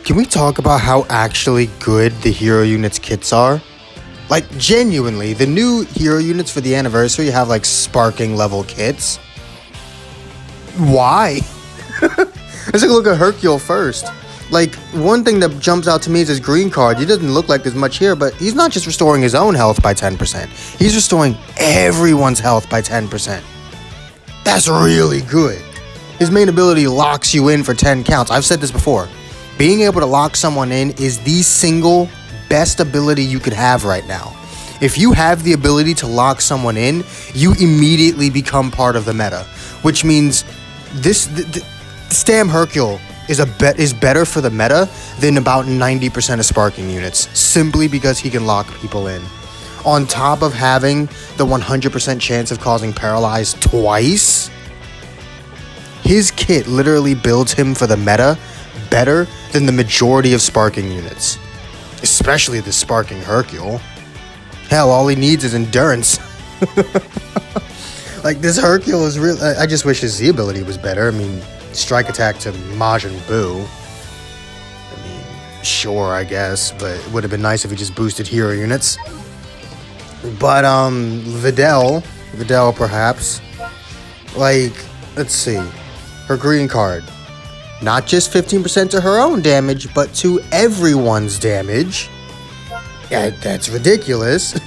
Can we talk about how actually good the hero units kits are? Like, genuinely, the new hero units for the anniversary have, like, sparking level kits. Why? Let's take a look at Hercule first. Like, one thing that jumps out to me is his green card. He doesn't look like there's much here, but he's not just restoring his own health by 10%. He's restoring everyone's health by 10%. That's really good. His main ability locks you in for 10 counts. I've said this before. Being able to lock someone in is the single best ability you could have right now. If you have the ability to lock someone in, you immediately become part of the meta, which means this Stam Hercule is better for the meta than about 90% of sparking units, simply because he can lock people in. On top of having the 100% chance of causing paralyzed twice, his kit literally builds him for the meta better than the majority of sparking units, especially the sparking Hercule. Hell, all he needs is endurance. Like, this Hercule is real. I just wish his Z ability was better. I mean, strike attack to Majin Buu. I mean, sure, I guess, but it would have been nice if he just boosted hero units. But Vidal perhaps. Like, let's see. Her green card. Not just 15% to her own damage, but to everyone's damage. Yeah, that's ridiculous.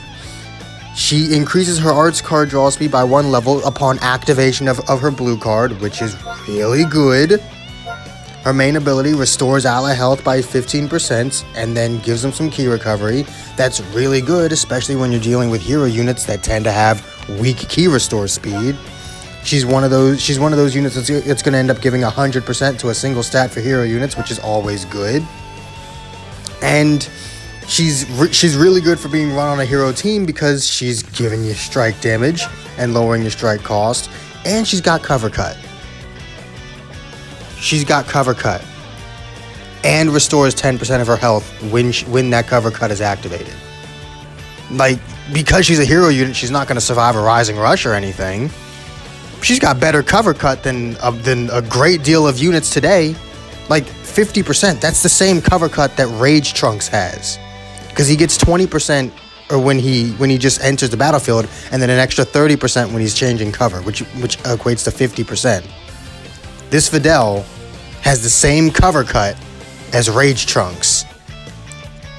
She increases her arts card draw speed by 1 level upon activation of her blue card, which is really good. Her main ability restores ally health by 15% and then gives them some key recovery. That's really good, especially when you're dealing with hero units that tend to have weak key restore speed. She's one of those units that's going to end up giving 100% to a single stat for hero units, which is always good. And she's really good for being run on a hero team because she's giving you strike damage and lowering your strike cost, and she's got cover cut. She's got cover cut and restores 10% of her health when that cover cut is activated. Like, because she's a hero unit, she's not going to survive a rising rush or anything. She's got better cover cut than a great deal of units today. Like 50%. That's the same cover cut that Rage Trunks has, because he gets 20% or when he just enters the battlefield, and then an extra 30% when he's changing cover, which equates to 50%. This Vidal has the same cover cut as Rage Trunks,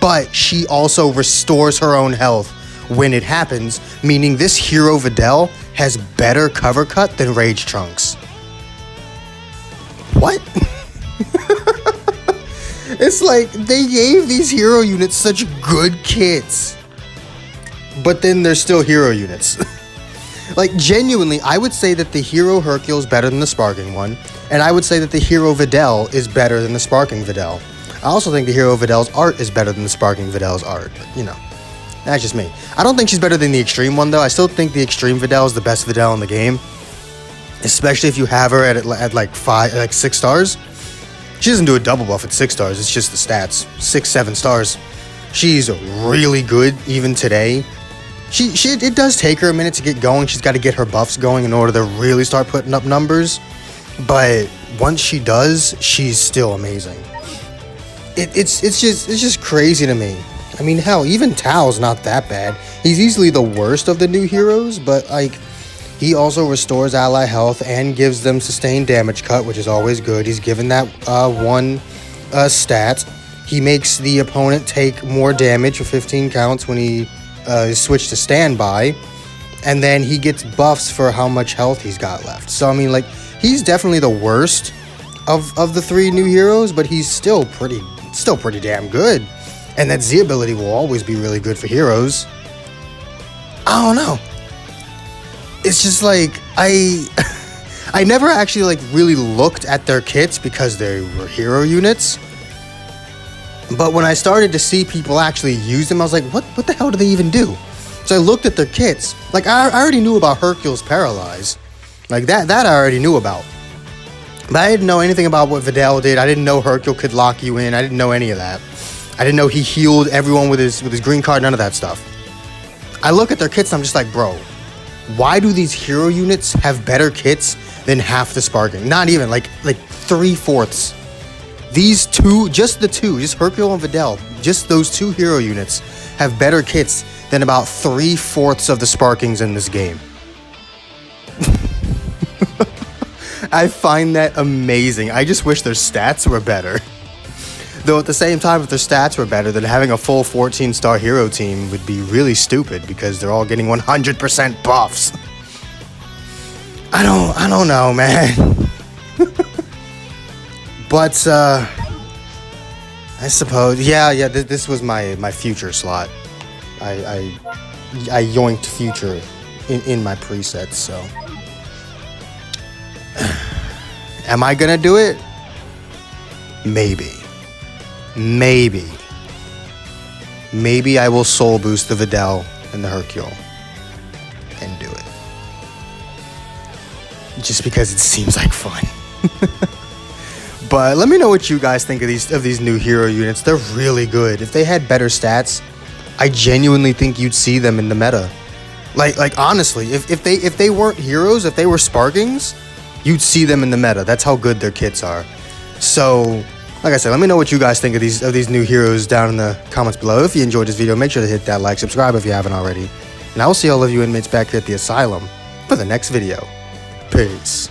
but she also restores her own health when it happens, meaning this hero Vidal has better cover cut than Rage Trunks. What? It's like they gave these hero units such good kits, but then they're still hero units. Like, genuinely, I would say that the hero Hercule is better than the sparking one, and I would say that the hero Vidal is better than the sparking Vidal. I also think the hero Vidal's art is better than the sparking Vidal's art, but, you know. That's just me. I don't think she's better than the extreme one, though. I still think the extreme Vidal is the best Vidal in the game, especially if you have her at like 6 stars. She doesn't do a double buff at 6 stars. It's just the stats. 6, 7 stars. She's really good even today. It does take her a minute to get going. She's got to get her buffs going in order to really start putting up numbers. But once she does, she's still amazing. It's just crazy to me. I mean, hell, even Tao's not that bad. He's easily the worst of the new heroes, but, like, he also restores ally health and gives them sustained damage cut, which is always good. He's given that one stat. He makes the opponent take more damage for 15 counts when he is switched to standby, and then he gets buffs for how much health he's got left. So, I mean, like, he's definitely the worst of the 3 new heroes, but he's still pretty damn good. And that Z ability will always be really good for heroes. I don't know. It's just like, I never actually like really looked at their kits because they were hero units. But when I started to see people actually use them, I was like, what the hell do they even do? So I looked at their kits. Like, I already knew about Hercule's Paralyze. Like, that I already knew about. But I didn't know anything about what Vidal did. I didn't know Hercule could lock you in. I didn't know any of that. I didn't know he healed everyone with his green card, none of that stuff. I look at their kits and I'm just like, bro, why do these hero units have better kits than half the sparking? Not even, like 3/4. These two, just Hercule and Vidal, just those 2 hero units have better kits than about 3/4 of the Sparkings in this game. I find that amazing. I just wish their stats were better. Though at the same time, if their stats were better, then having a full 14-star hero team would be really stupid because they're all getting 100% buffs. I don't know, man. But I suppose, yeah. This was my future slot. I yoinked future in my presets. So, am I gonna do it? Maybe I will soul boost the Vidal and the Hercule and do it. Just because it seems like fun. But let me know what you guys think of these new hero units. They're really good. If they had better stats, I genuinely think you'd see them in the meta. Like honestly, if they weren't heroes, if they were Sparkings, you'd see them in the meta. That's how good their kits are. So, like I said, let me know what you guys think of these new heroes down in the comments below. If you enjoyed this video, make sure to hit that like, subscribe if you haven't already. And I will see all of you inmates back here at the asylum for the next video. Peace.